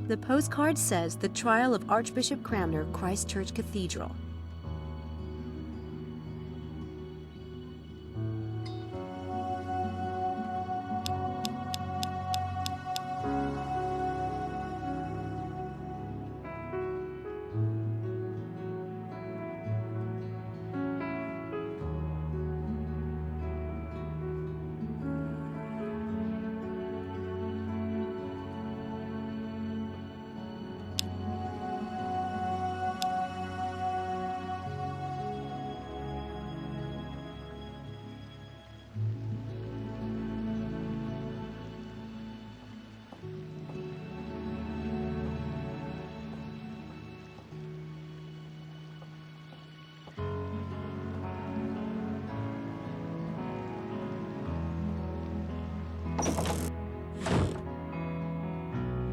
The postcard says the trial of Archbishop Cranmer, Christchurch Cathedral.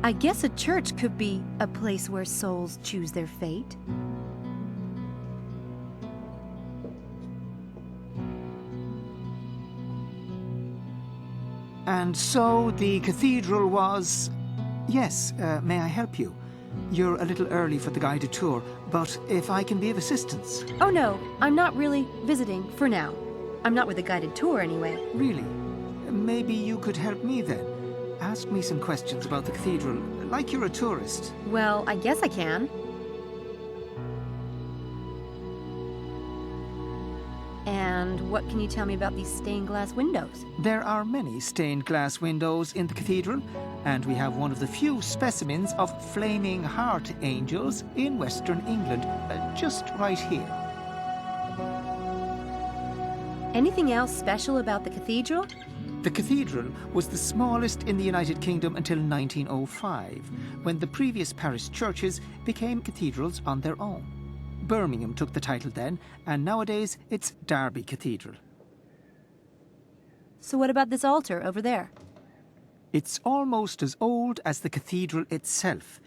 I guess a church could be a place where souls choose their fate. And so the cathedral was... Yes, may I help you? You're a little early for the guided tour, but if I can be of assistance... Oh no, I'm not really visiting for now. I'm not with a guided tour anyway. Really? Maybe you could help me then. Ask me some questions about the cathedral, like you're a tourist. Well, I guess I can. And what can you tell me about these stained glass windows? There are many stained glass windows in the cathedral, and we have one of the few specimens of flaming heart angels in Western England, just right here. Anything else special about the cathedral? The cathedral was the smallest in the United Kingdom until 1905, when the previous parish churches became cathedrals on their own. Birmingham took the title then, and nowadays it's Derby Cathedral. So what about this altar over there? It's almost as old as the cathedral itself,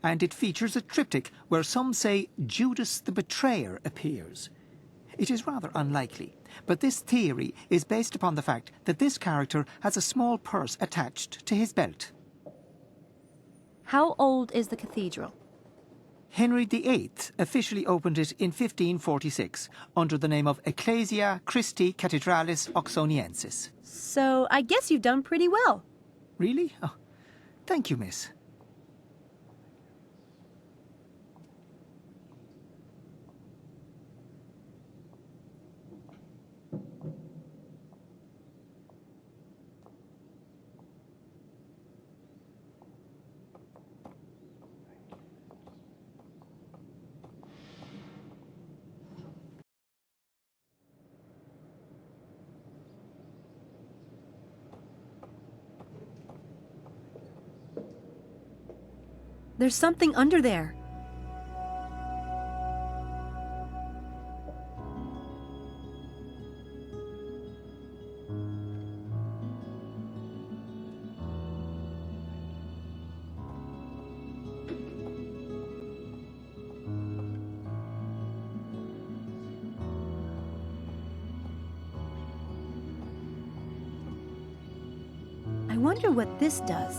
and it features a triptych where some say Judas the Betrayer appears. It is rather unlikely, but this theory is based upon the fact that this character has a small purse attached to his belt. How old is the cathedral? Henry VIII officially opened it in 1546 under the name of Ecclesia Christi Cathedralis Oxoniensis. So I guess you've done pretty well. Really? Oh, thank you, miss. There's something under there. I wonder what this does.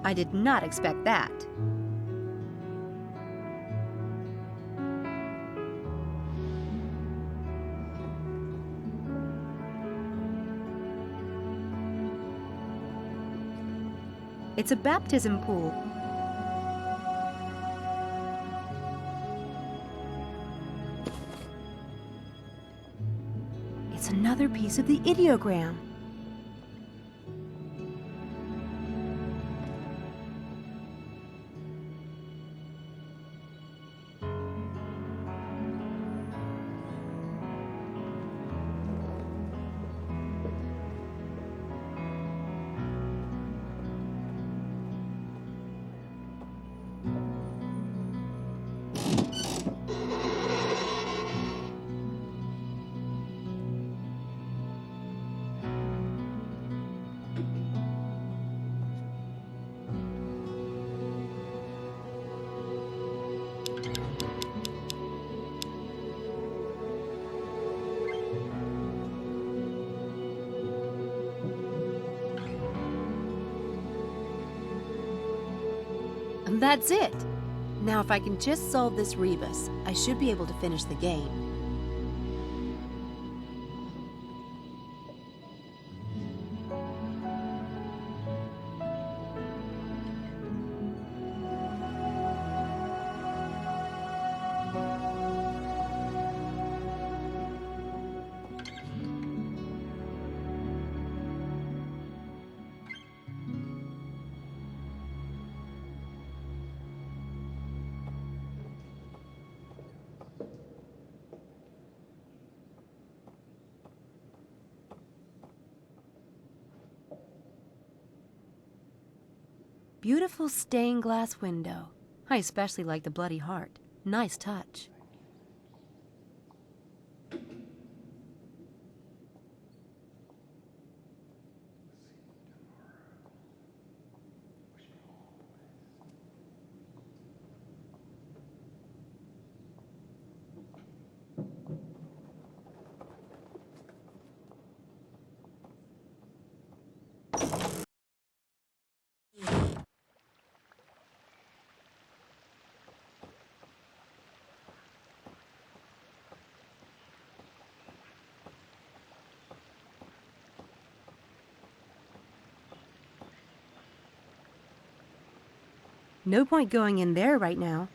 I did not expect that. It's a baptism pool. It's another piece of the ideogram. And that's it. Now if I can just solve this rebus, I should be able to finish the game. Beautiful stained glass window. I especially like the bloody heart. Nice touch. No point going in there right now.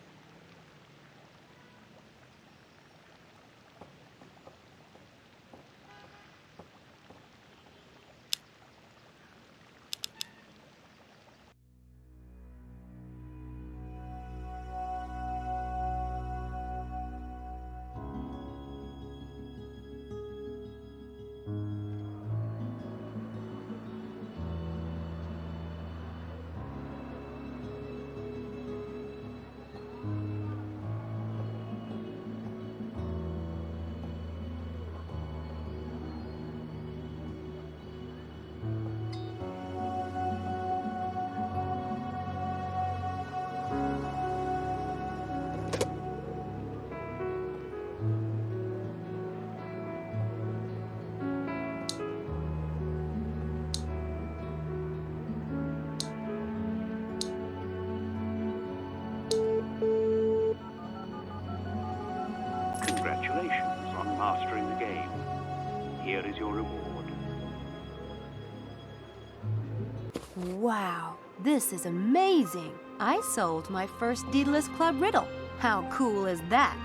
Congratulations on mastering the game. Here is your reward. Wow, this is amazing. I solved my first Daedalus Club riddle. How cool is that?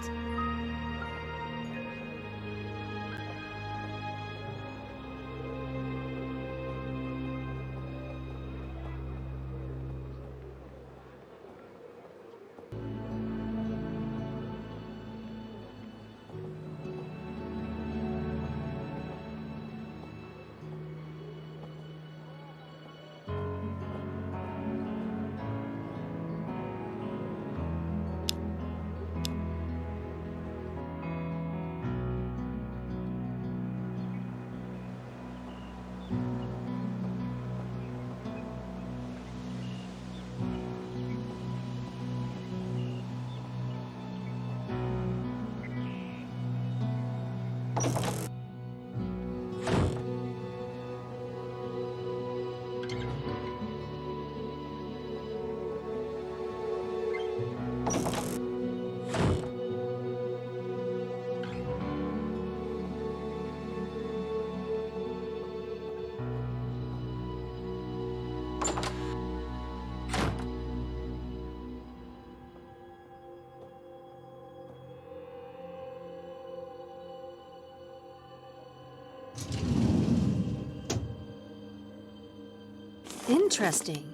Interesting.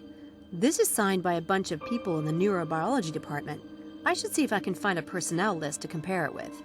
This is signed by a bunch of people in the neurobiology department. I should see if I can find a personnel list to compare it with.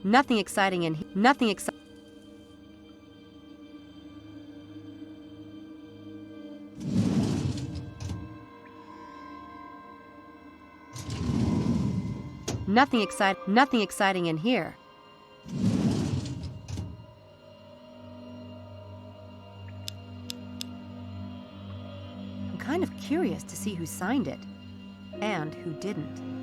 Nothing exciting in here. Nothing exciting. Nothing exciting in here. I'm kind of curious to see who signed it, and who didn't.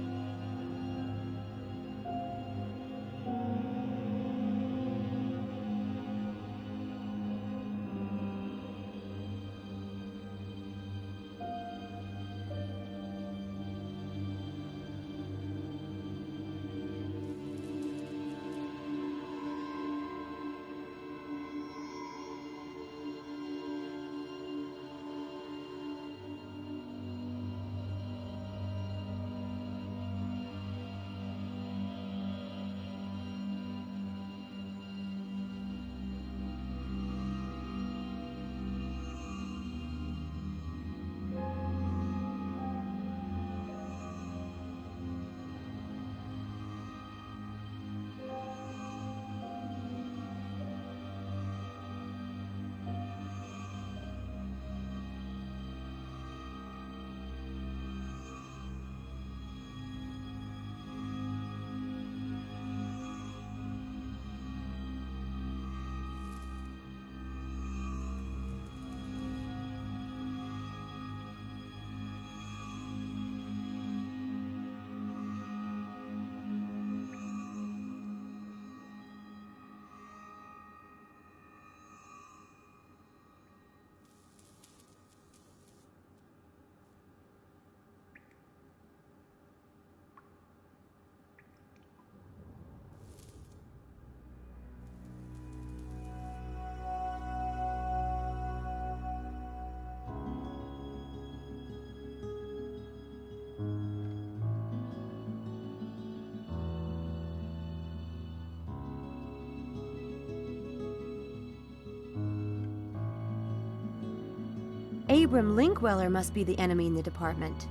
Abram Linkweller must be the enemy in the department.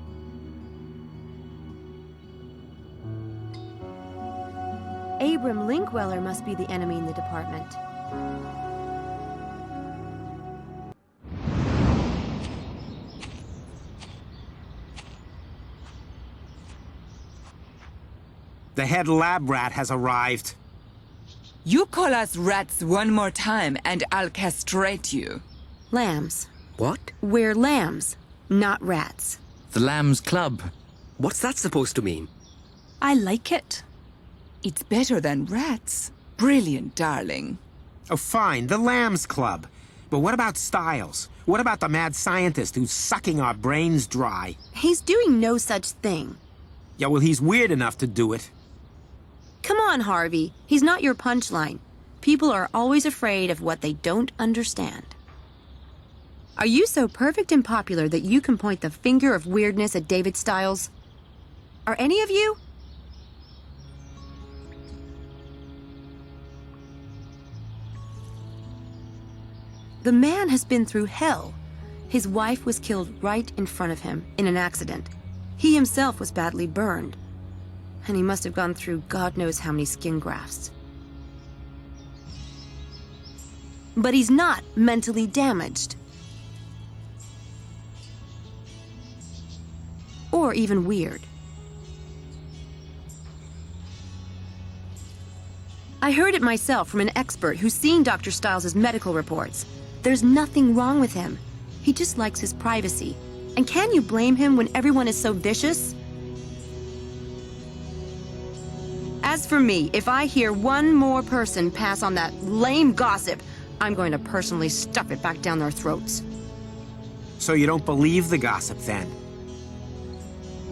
Abram Linkweller must be the enemy in the department. The head lab rat has arrived. You call us rats one more time and I'll castrate you. Lambs. What? We're lambs, not rats. The Lambs Club. What's that supposed to mean? I like it. It's better than rats. Brilliant, darling. Oh, fine, the Lambs Club. But what about Styles? What about the mad scientist who's sucking our brains dry? He's doing no such thing. Yeah, well, he's weird enough to do it. Come on, Harvey. He's not your punchline. People are always afraid of what they don't understand. Are you so perfect and popular that you can point the finger of weirdness at David Styles? Are any of you? The man has been through hell. His wife was killed right in front of him in an accident. He himself was badly burned. And he must have gone through God knows how many skin grafts. But he's not mentally damaged. Or even weird. I heard it myself from an expert who's seen Dr. Styles' medical reports. There's nothing wrong with him. He just likes his privacy. And can you blame him when everyone is so vicious? As for me, if I hear one more person pass on that lame gossip, I'm going to personally stuff it back down their throats. So you don't believe the gossip, then?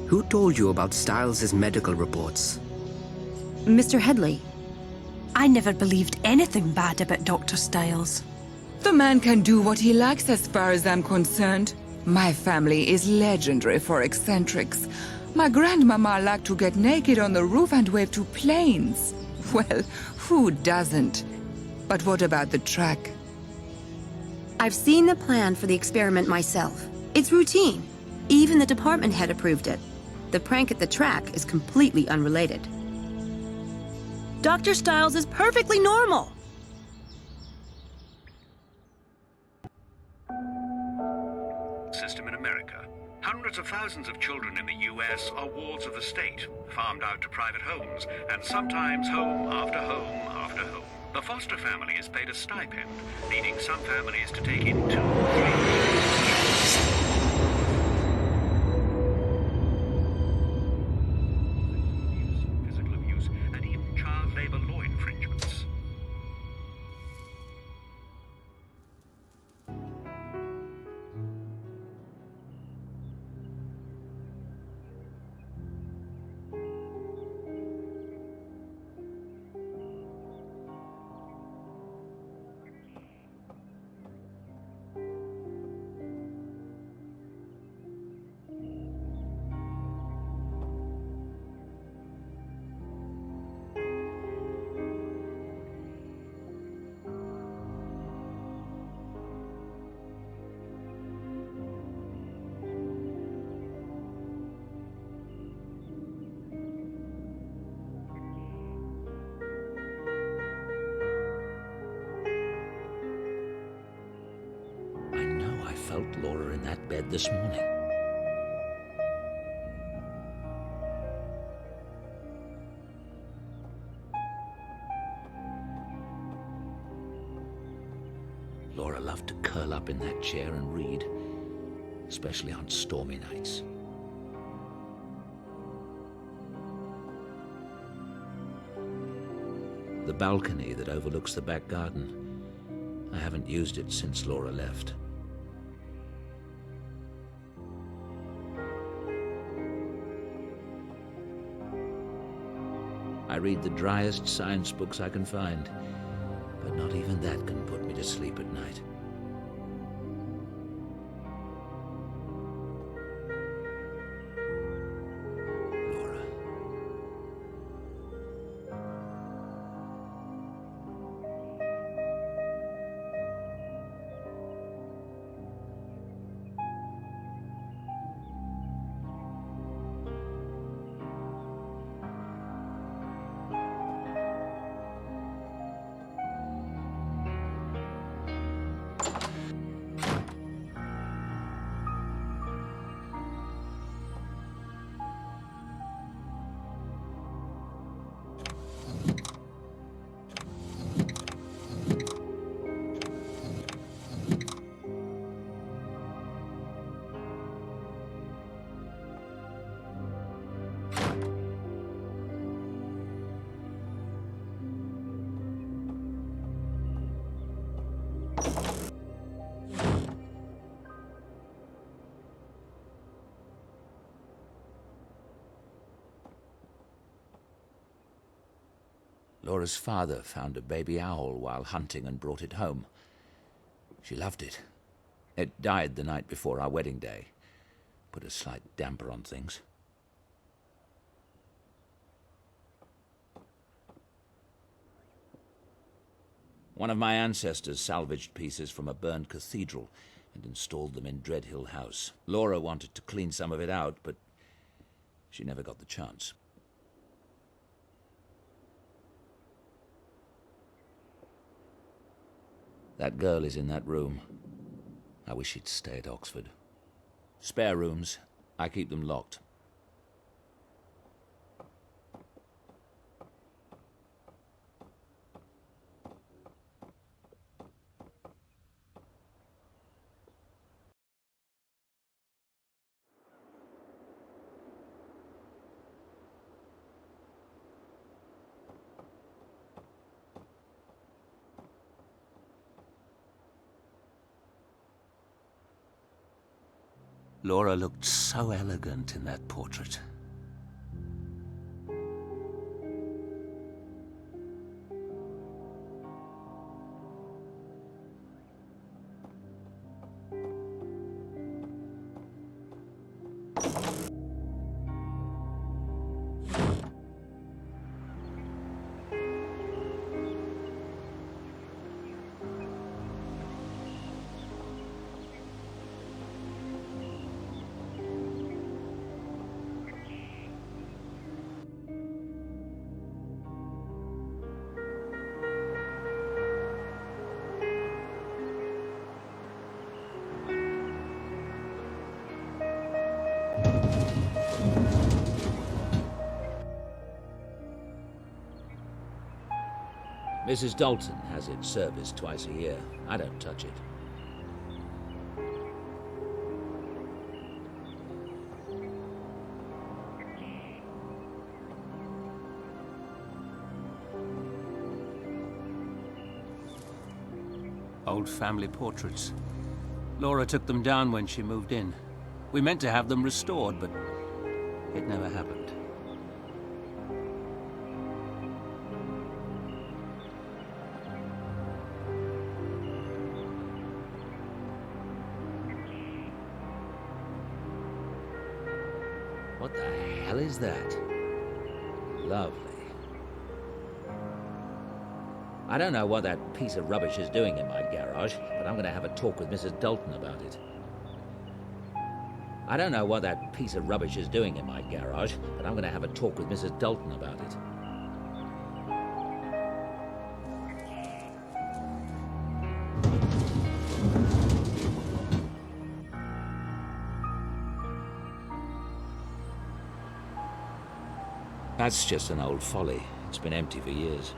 Who told you about Styles' medical reports? Mr. Headley. I never believed anything bad about Dr. Styles. The man can do what he likes as far as I'm concerned. My family is legendary for eccentrics. My grandmama liked to get naked on the roof and wave to planes. Well, who doesn't? But what about the track? I've seen the plan for the experiment myself. It's routine. Even the department head approved it. The prank at the track is completely unrelated. Dr. Styles is perfectly normal. System in America. How Hundreds of thousands of children in the U.S. are wards of the state, farmed out to private homes, and sometimes home after home after home. The foster family is paid a stipend, leading some families to take in 2 or 3 physical abuse, and even child labor law infringements. I felt Laura in that bed this morning. Laura loved to curl up in that chair and read, especially on stormy nights. The balcony that overlooks the back garden, I haven't used it since Laura left. I read the driest science books I can find, but not even that can put me to sleep at night. Laura. Laura's father found a baby owl while hunting and brought it home. She loved it. It died the night before our wedding day. Put a slight damper on things. One of my ancestors salvaged pieces from a burned cathedral and installed them in Dreadhill House. Laura wanted to clean some of it out, but she never got the chance. That girl is in that room. I wish she'd stay at Oxford. Spare rooms. I keep them locked. Laura looked so elegant in that portrait. Mrs. Dalton has it serviced twice a year. I don't touch it. Old family portraits. Laura took them down when she moved in. We meant to have them restored, but it never happened. What the hell is that? Lovely. I don't know what that piece of rubbish is doing in my garage, but I'm going to have a talk with Mrs. Dalton about it. I don't know what that piece of rubbish is doing in my garage, but I'm going to have a talk with Mrs. Dalton about it. That's just an old folly. It's been empty for years.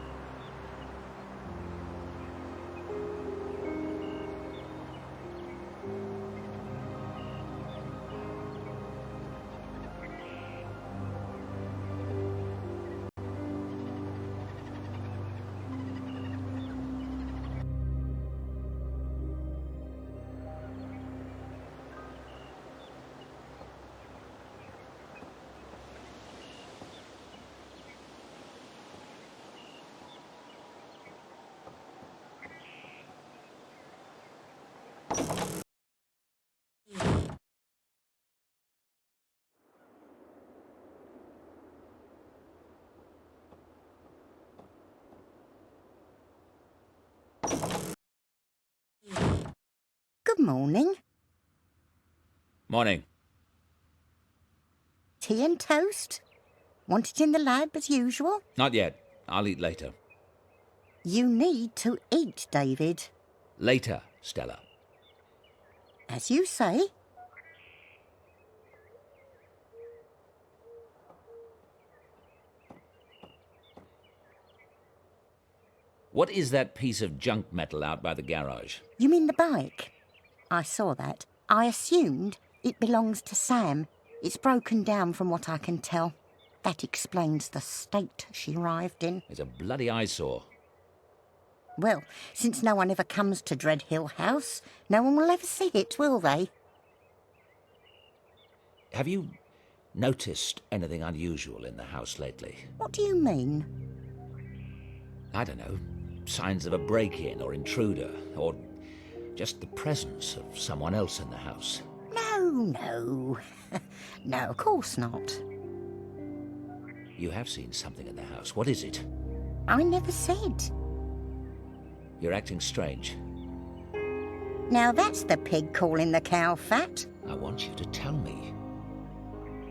Good morning. Morning. Tea and toast? Want it in the lab as usual? Not yet. I'll eat later. You need to eat, David. Later, Stella. As you say. What is that piece of junk metal out by the garage? You mean the bike? I saw that. I assumed it belongs to Sam. It's broken down from what I can tell. That explains the state she arrived in. It's a bloody eyesore. Well, since no one ever comes to Dread Hill House, no one will ever see it, will they? Have you noticed anything unusual in the house lately? What do you mean? I don't know. Signs of a break-in or intruder, or just the presence of someone else in the house. No. No, of course not. You have seen something in the house. What is it? I never said. You're acting strange. Now that's the pig calling the cow fat. I want you to tell me.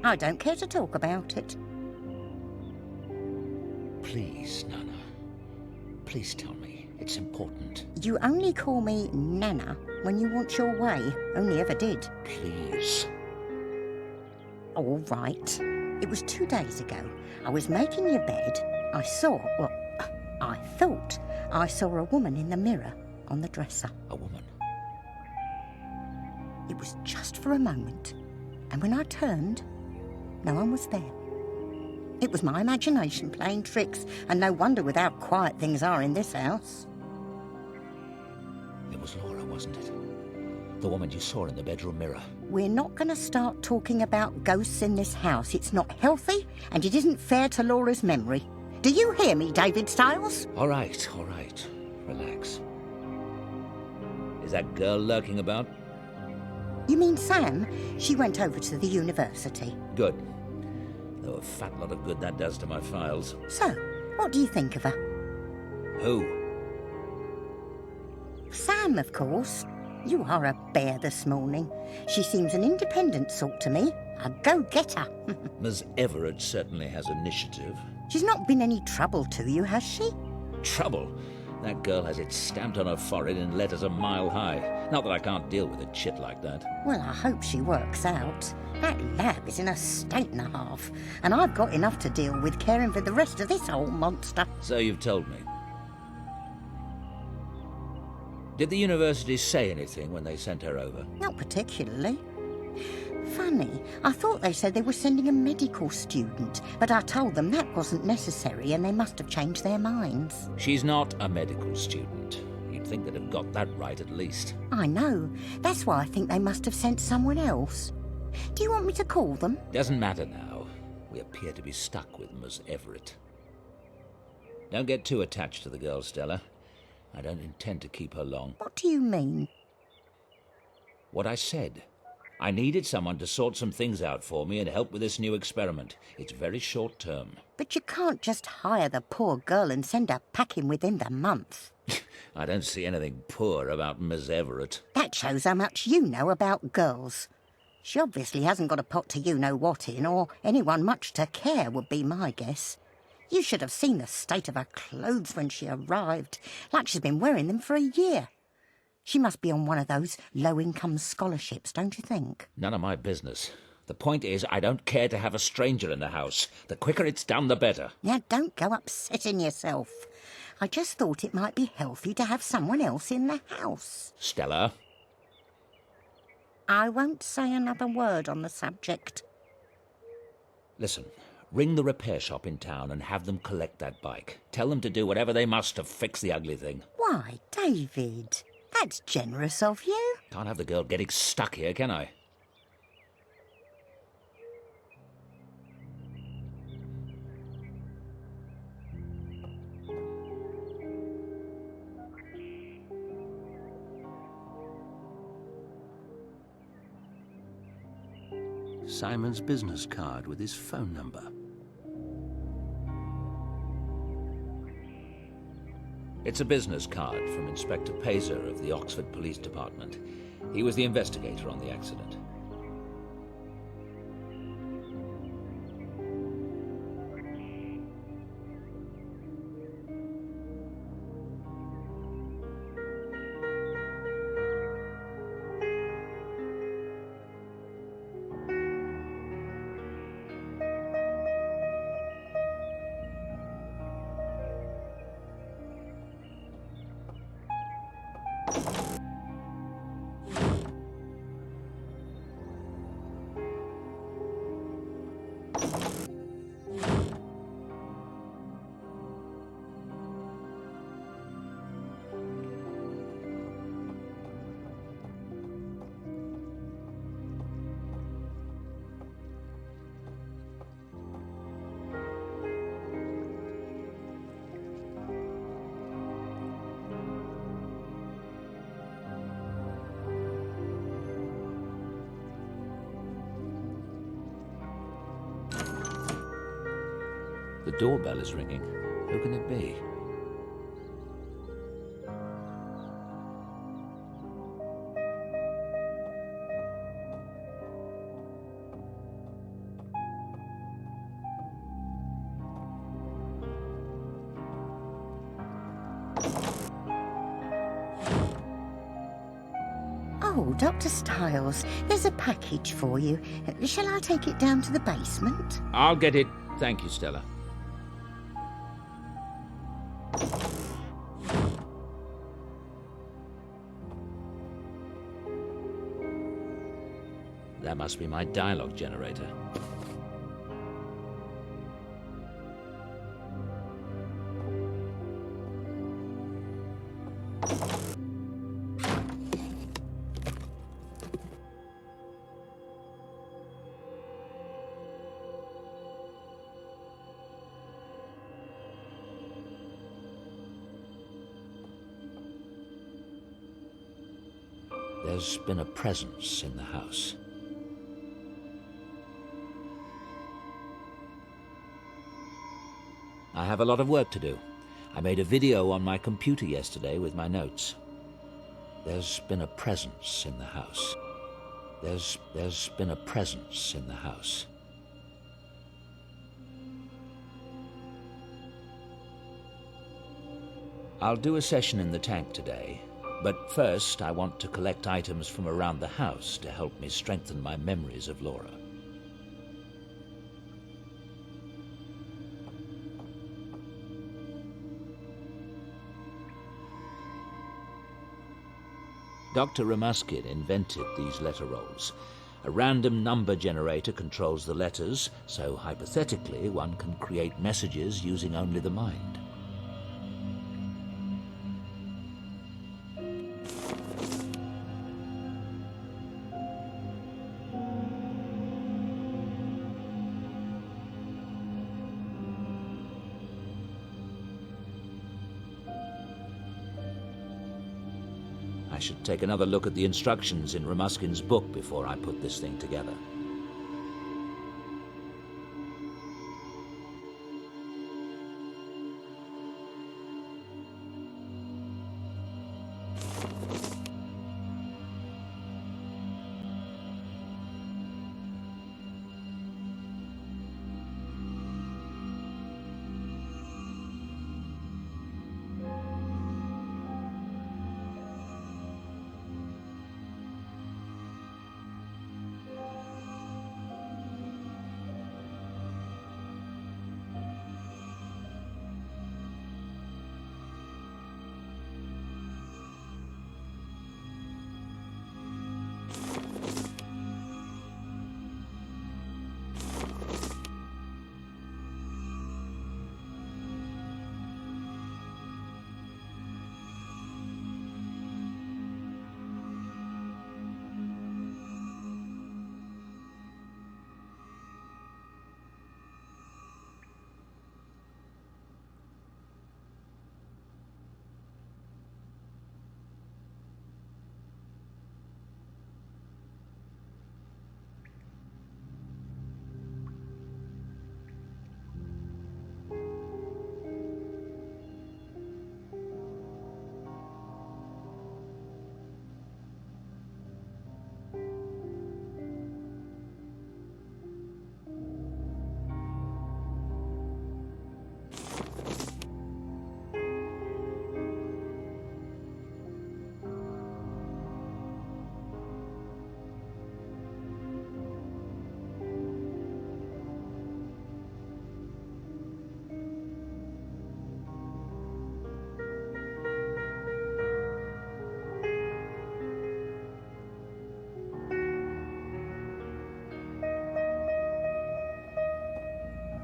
I don't care to talk about it. Please, Nana. Please tell me. It's important. You only call me Nana when you want your way. Only ever did. Please. All right. It was 2 days ago. I was making your bed. I thought I saw a woman in the mirror on the dresser. A woman? It was just for a moment. And when I turned, no one was there. It was my imagination playing tricks, and no wonder with how quiet things are in this house. It was Laura, wasn't it? The woman you saw in the bedroom mirror. We're not going to start talking about ghosts in this house. It's not healthy, and it isn't fair to Laura's memory. Do you hear me, David Stiles? All right. Relax. Is that girl lurking about? You mean Sam? She went over to the university. Good. Though a fat lot of good that does to my files. So, what do you think of her? Who? Sam, of course. You are a bear this morning. She seems an independent sort to me. A go-getter. Ms. Everett certainly has initiative. She's not been any trouble to you, has she? Trouble? That girl has it stamped on her forehead in letters a mile high. Not that I can't deal with a chit like that. Well, I hope she works out. That lab is in a state and a half, and I've got enough to deal with caring for the rest of this old monster. So you've told me. Did the university say anything when they sent her over? Not particularly. Funny, I thought they said they were sending a medical student, but I told them that wasn't necessary and they must have changed their minds. She's not a medical student. You'd think they'd have got that right at least. I know. That's why I think they must have sent someone else. Do you want me to call them? Doesn't matter now. We appear to be stuck with Ms. Everett. Don't get too attached to the girl, Stella. I don't intend to keep her long. What do you mean? What I said. I needed someone to sort some things out for me and help with this new experiment. It's very short term. But you can't just hire the poor girl and send her packing within the month. I don't see anything poor about Miss Everett. That shows how much you know about girls. She obviously hasn't got a pot to you-know-what in, or anyone much to care would be my guess. You should have seen the state of her clothes when she arrived, like she's been wearing them for a year. She must be on one of those low-income scholarships, don't you think? None of my business. The point is, I don't care to have a stranger in the house. The quicker it's done, the better. Now, don't go upsetting yourself. I just thought it might be healthy to have someone else in the house. Stella? I won't say another word on the subject. Listen, ring the repair shop in town and have them collect that bike. Tell them to do whatever they must to fix the ugly thing. Why, David, that's generous of you. Can't have the girl getting stuck here, can I? Simon's business card with his phone number. It's a business card from Inspector Pazer of the Oxford Police Department. He was the investigator on the accident. The doorbell is ringing. Who can it be? Oh, Dr. Styles, there's a package for you. Shall I take it down to the basement? I'll get it. Thank you, Stella. That must be my dialogue generator. There's been a presence in the house. I have a lot of work to do. I made a video on my computer yesterday with my notes. There's been a presence in the house. There's been a presence in the house. I'll do a session in the tank today, but first I want to collect items from around the house to help me strengthen my memories of Laura. Dr. Ramuskin invented these letter rolls. A random number generator controls the letters, so hypothetically one can create messages using only the mind. I should take another look at the instructions in Ramuskin's book before I put this thing together.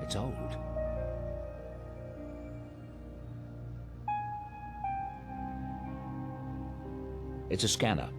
It's old. It's a scanner.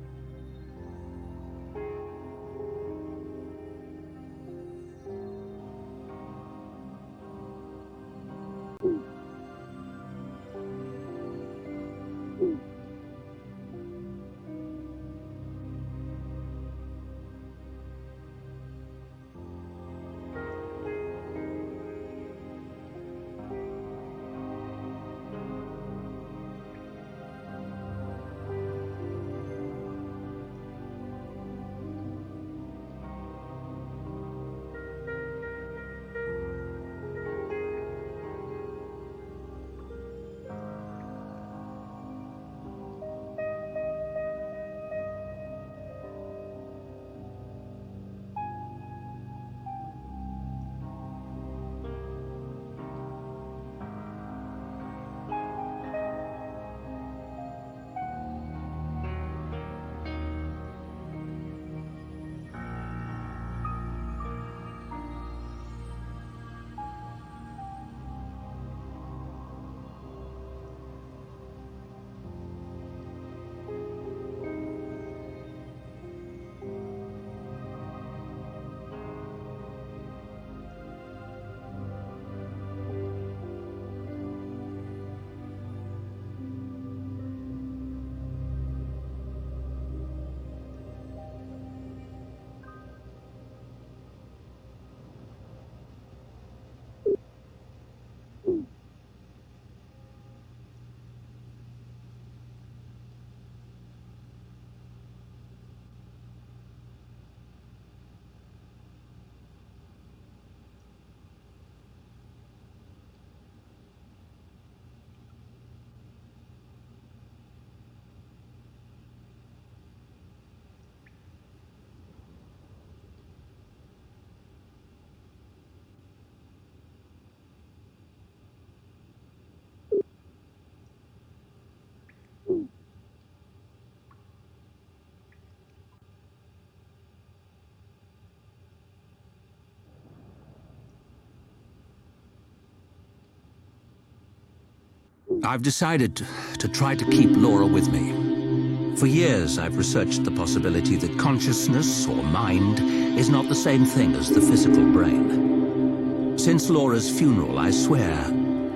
I've decided to try to keep Laura with me. For years, I've researched the possibility that consciousness, or mind, is not the same thing as the physical brain. Since Laura's funeral, I swear,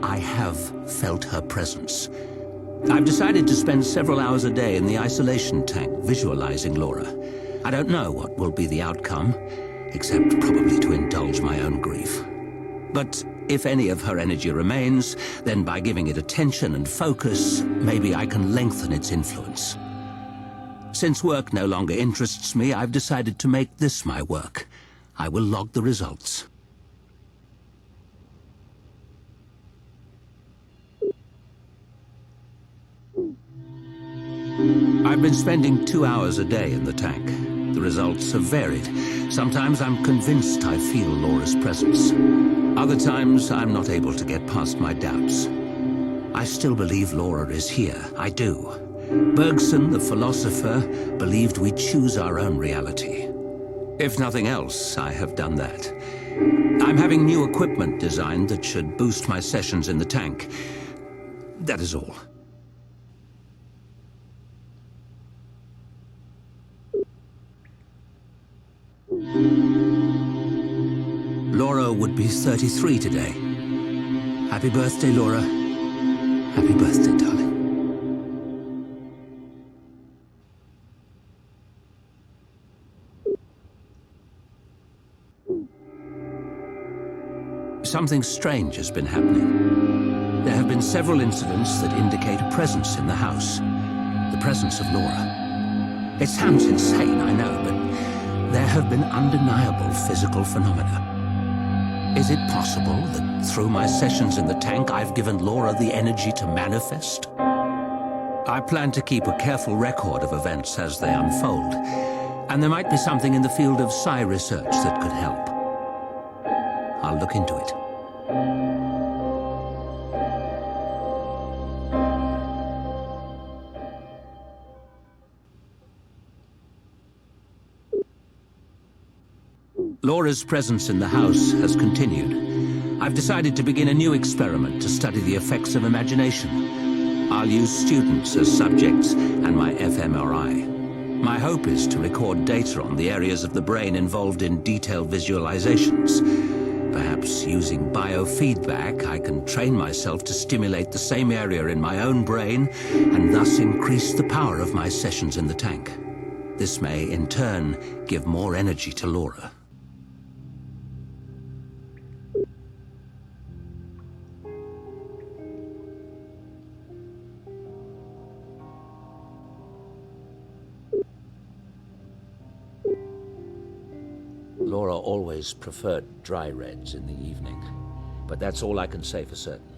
I have felt her presence. I've decided to spend several hours a day in the isolation tank visualizing Laura. I don't know what will be the outcome, except probably to indulge my own grief. But if any of her energy remains, then by giving it attention and focus, maybe I can lengthen its influence. Since work no longer interests me, I've decided to make this my work. I will log the results. I've been spending 2 hours a day in the tank. The results have varied. Sometimes I'm convinced I feel Laura's presence. Other times, I'm not able to get past my doubts. I still believe Laura is here. I do. Bergson, the philosopher, believed we choose our own reality. If nothing else, I have done that. I'm having new equipment designed that should boost my sessions in the tank. That is all. Laura would be 33 today. Happy birthday, Laura. Happy birthday, darling. Something strange has been happening. There have been several incidents that indicate a presence in the house. The presence of Laura. It sounds insane, I know, but there have been undeniable physical phenomena. Is it possible that through my sessions in the tank, I've given Laura the energy to manifest? I plan to keep a careful record of events as they unfold, and there might be something in the field of psi research that could help. I'll look into it. Laura's presence in the house has continued. I've decided to begin a new experiment to study the effects of imagination. I'll use students as subjects and my fMRI. My hope is to record data on the areas of the brain involved in detailed visualizations. Perhaps using biofeedback, I can train myself to stimulate the same area in my own brain and thus increase the power of my sessions in the tank. This may, in turn, give more energy to Laura. Laura always preferred dry reds in the evening, but that's all I can say for certain.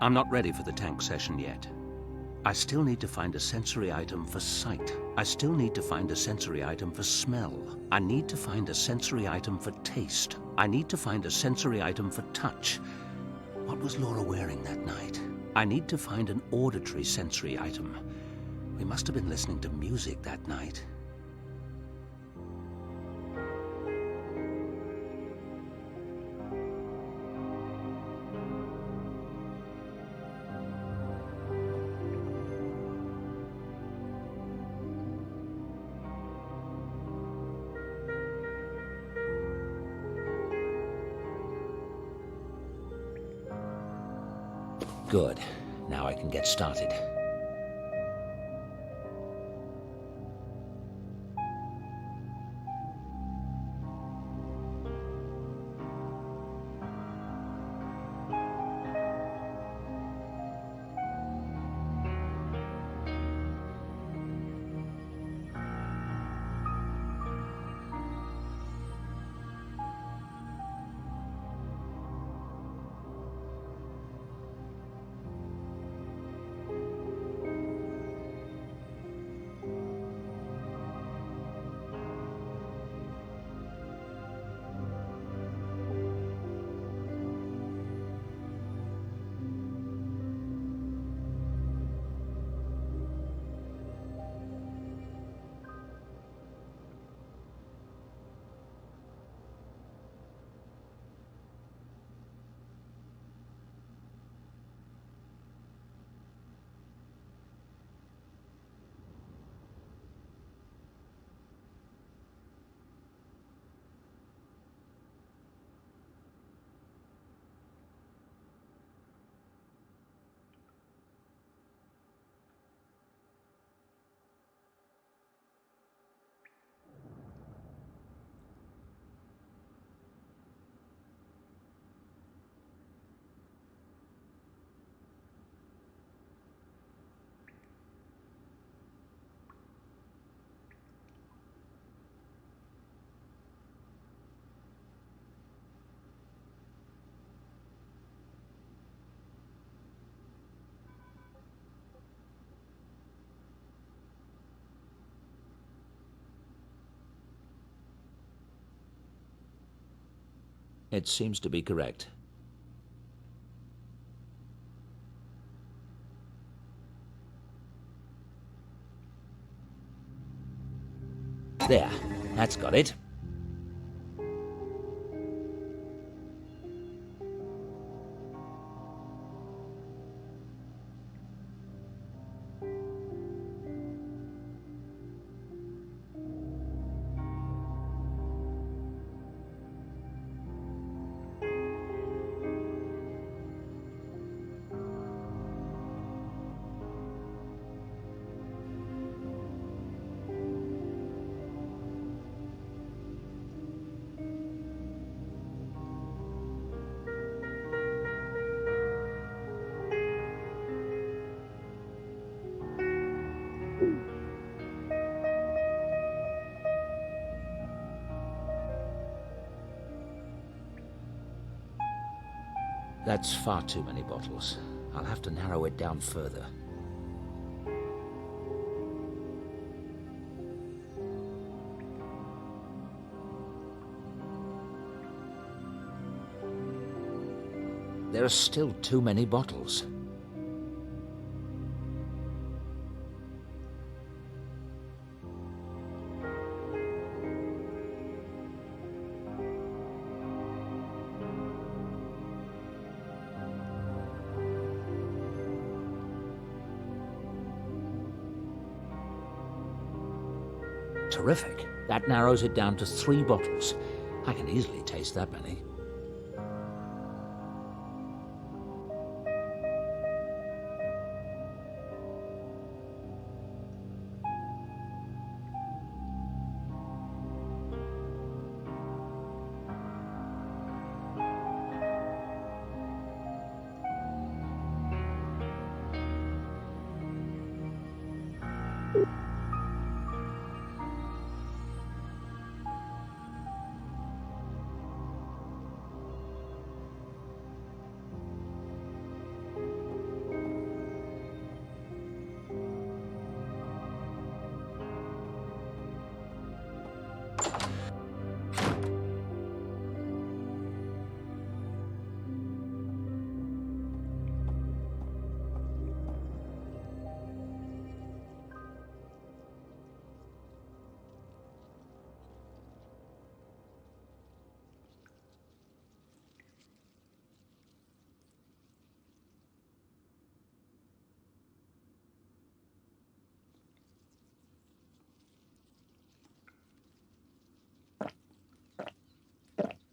I'm not ready for the tank session yet. I still need to find a sensory item for sight. I still need to find a sensory item for smell. I need to find a sensory item for taste. I need to find a sensory item for touch. What was Laura wearing that night? I need to find an auditory sensory item. We must have been listening to music that night. Good. Now I can get started. It seems to be correct. There, that's got it. That's far too many bottles. I'll have to narrow it down further. There are still too many bottles. Terrific. That narrows it down to 3 bottles. I can easily taste that many.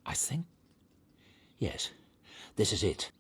I think... yes, this is it.